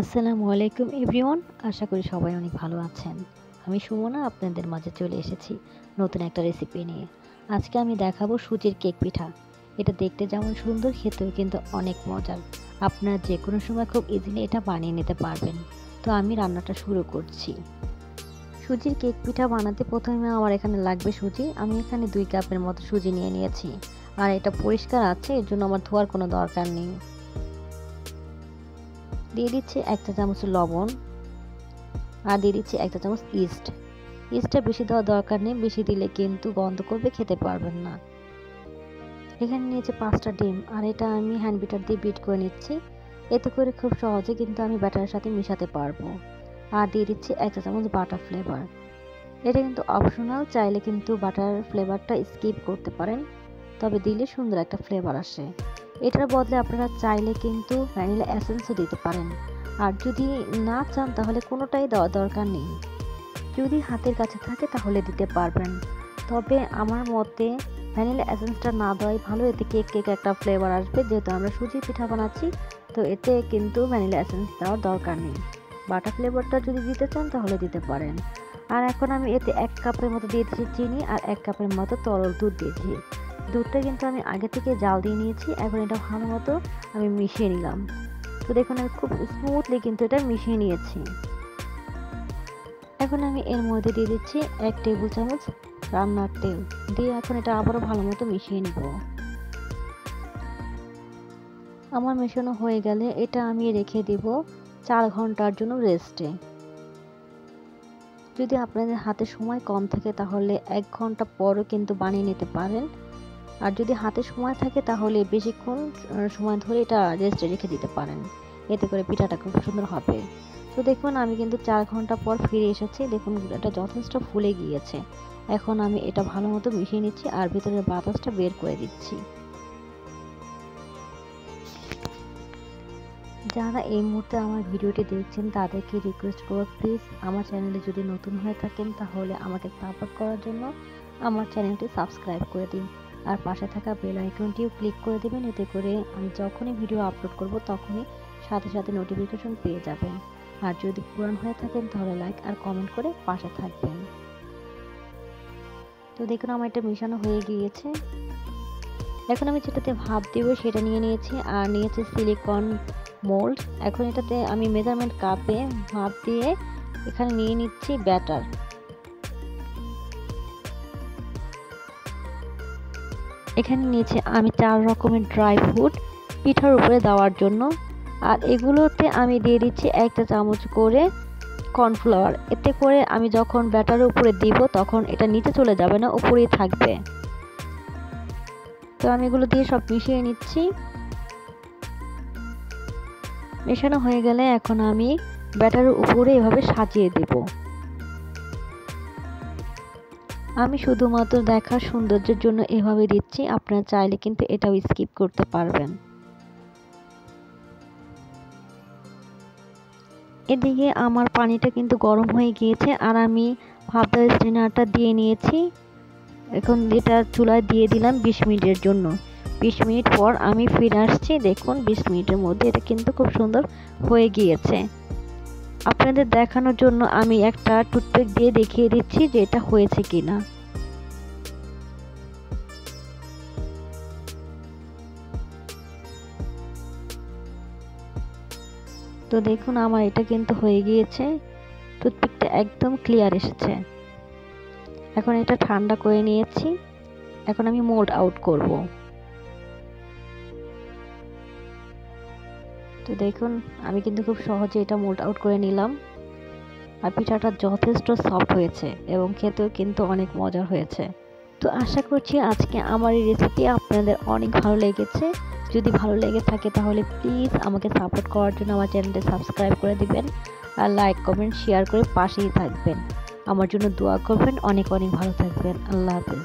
আসসালামু আলাইকুম এভরিওয়ান, আশা করি সবাই অনেক ভালো আছেন। আমি সুমনা আপনাদের মাঝে চলে এসেছি নতুন একটা রেসিপি নিয়ে। আজকে আমি দেখাবো সুজির কেক পিঠা। এটা দেখতে যেমন সুন্দর, খেতেও কিন্তু অনেক মজার। আপনারা যে কোনো সময় খুব ইজিলি এটা বানিয়ে নিতে পারবেন। তো আমি রান্নাটা শুরু করছি। সুজির কেক পিঠা বানাতে প্রথমে আমার এখানে লাগবে সুজি। আমি এখানে 2 কাপের মতো সুজি নিয়ে নিয়েছি, আর এটা পরিষ্কার আছে, এর জন্য আমার ধোয়ার কোনো দরকার নেই। দিয়ে দিচ্ছি 1 চা চামচ লবণ, আর দিয়ে দিচ্ছি 1 চা চামচ ইস্ট। ইস্টটা বেশি দেওয়ার দরকার নেই, বেশি দিলে কিন্তু গন্ধ করবে, খেতে পারবেন না। এখানে নিয়েছি 5টা ডিম, আর এটা আমি হ্যান্ড বিটার দিয়ে বিট করে নিচ্ছি। এতে করে খুব সহজে কিন্তু আমি ব্যাটারের সাথে মিশাতে পারবো। আর দিয়ে দিচ্ছি 1 চা চামচ বাটার ফ্লেভার। এটা কিন্তু অপশনাল, চাইলে কিন্তু বাটার ফ্লেভারটা স্কিপ করতে পারেন, তবে দিলে সুন্দর একটা ফ্লেভার আসে। এটার বদলে আপনারা চাইলে কিন্তু ভ্যানিলা এসেন্সও দিতে পারেন, আর যদি না চান তাহলে কোনোটাই দেওয়ার দরকার নেই। যদি হাতের কাছে থাকে তাহলে দিতে পারবেন, তবে আমার মতে ভ্যানিলা এসেন্সটা না দেওয়াই ভালো। এতে কেক একটা ফ্লেভার আসবে, যেহেতু আমরা সুজি পিঠা বানাচ্ছি, তো এতে কিন্তু ভ্যানিলা এসেন্স দেওয়ার দরকার নেই। বাটার ফ্লেভারটা যদি দিতে চান তাহলে দিতে পারেন। আর এখন আমি এতে 1 কাপের মতো দিয়ে দিচ্ছি চিনি, আর 1 কাপের মতো তরল দুধ দিয়েছি। দুধটা কিন্তু আমি আগে থেকে জাল দিয়ে নিয়েছি। এখন এটা ভালো মতো আমি মিশিয়ে নিলাম। তো দেখুন আমি খুব স্মুথলি কিন্তু এটা মিশিয়ে নিয়েছি। এখন আমি এর মধ্যে দিয়ে দিচ্ছি 1 টেবিল চামচ রান্নার তেল দিয়ে এখন এটা আবারও ভালো মতো মিশিয়ে নিব। আমার মেশানো হয়ে গেলে এটা আমি রেখে দেব 4 ঘন্টার জন্য রেস্টে। যদি আপনাদের হাতে সময় কম থাকে তাহলে 1 ঘন্টা পরও কিন্তু বানিয়ে নিতে পারেন, আর যদি হাতে সময় থাকে তাহলে বেশিক্ষণ সময় ধরে এটা রেস্টে রেখে দিতে পারেন। এতে করে পিঠাটা খুব সুন্দর হবে। তো দেখুন আমি কিন্তু 4 ঘন্টা পর ফিরে এসেছি। দেখুন এটা যথেষ্ট ফুলে গিয়েছে। এখন আমি এটা ভালো মতো মিশিয়ে নিচ্ছি, আর ভিতরের বাতাসটা বের করে দিচ্ছি। যারা এই মুহূর্তে আমার ভিডিওটি দেখছেন তাদেরকে রিকোয়েস্ট করব, প্লিজ আমার চ্যানেলে যদি নতুন হয়ে থাকেন তাহলে আমাকে সাপোর্ট করার জন্য আমার চ্যানেলটি সাবস্ক্রাইব করে দিন, আর পাশে থাকা বেল আইকনটিও ক্লিক করে দেবেন। এতে করে আমি যখনই ভিডিও আপলোড করব তখনই সাথে সাথে নোটিফিকেশন পেয়ে যাবেন। আর যদি পুরান হয়ে থাকেন তাহলে লাইক আর কমেন্ট করে পাশে থাকবেন। তো দেখুন আমার এটা মেশানো হয়ে গিয়েছে। এখন আমি যেটাতে ভাপ দেব সেটা নিয়ে নিয়েছি, আর নিয়েছি সিলিকন মোল্ড। এখন এটাতে আমি মেজারমেন্ট কাপে ভাপ দিয়ে এখানে নিয়ে নিচ্ছি ব্যাটার। এখানে নিয়েছি আমি 4 রকমের ড্রাই ফ্রুট পিঠার উপরে দেওয়ার জন্য, আর এগুলোতে আমি দিয়ে দিচ্ছি 1 চা চামচ করে কর্নফ্লাওয়ার। এতে করে আমি যখন ব্যাটারের উপরে দিব তখন এটা নিচে চলে যাবে না, উপরেই থাকবে। তো আমি এগুলো দিয়ে সব মিশিয়ে নিচ্ছি। মেশানো হয়ে গেলে এখন আমি ব্যাটারের উপরে এভাবে সাজিয়ে দেব। আমি শুধুমাত্র দেখার সৌন্দর্যের জন্য এভাবে দিচ্ছি, আপনারা চাইলে কিন্তু এটাও স্কিপ করতে পারবেন। এদিকে আমার পানিটা কিন্তু গরম হয়ে গিয়েছে, আর আমি ভাপ দেওয়া স্ট্রেনারটা দিয়ে নিয়েছি। এখন এটা চুলায় দিয়ে দিলাম 20 মিনিটের জন্য। 20 মিনিট পর আমি ফিরে আসছি। দেখুন 20 মিনিটের মধ্যে এটা কিন্তু খুব সুন্দর হয়ে গিয়েছে। আপনাদের দেখানোর জন্য আমি একটা টুথপিক দিয়ে দেখিয়ে দিচ্ছি যে এটা হয়েছে কিনা। তো দেখুন আমার এটা কিন্তু হয়ে গিয়েছে, টুথপিকটা একদম ক্লিয়ার এসেছে। এখন এটা ঠান্ডা করে নিয়েছি। এখন আমি মোল্ড আউট করব। তো দেখুন আমি কিন্তু খুব সহজে এটা মোল্ড আউট করে নিলাম, আর পিঠাটা যথেষ্ট সফট হয়েছে এবং খেতেও কিন্তু অনেক মজার হয়েছে। তো আশা করছি আজকে আমার এই রেসিপি আপনাদের অনেক ভালো লেগেছে। যদি ভালো লেগে থাকে তাহলে প্লিজ আমাকে সাপোর্ট করার জন্য আমার চ্যানেলটি সাবস্ক্রাইব করে দিবেন, আর লাইক কমেন্ট শেয়ার করে পাশেই থাকবেন। আমার জন্য দোয়া করবেন। অনেক অনেক ভালো থাকবেন। আল্লাহ হাফেজ।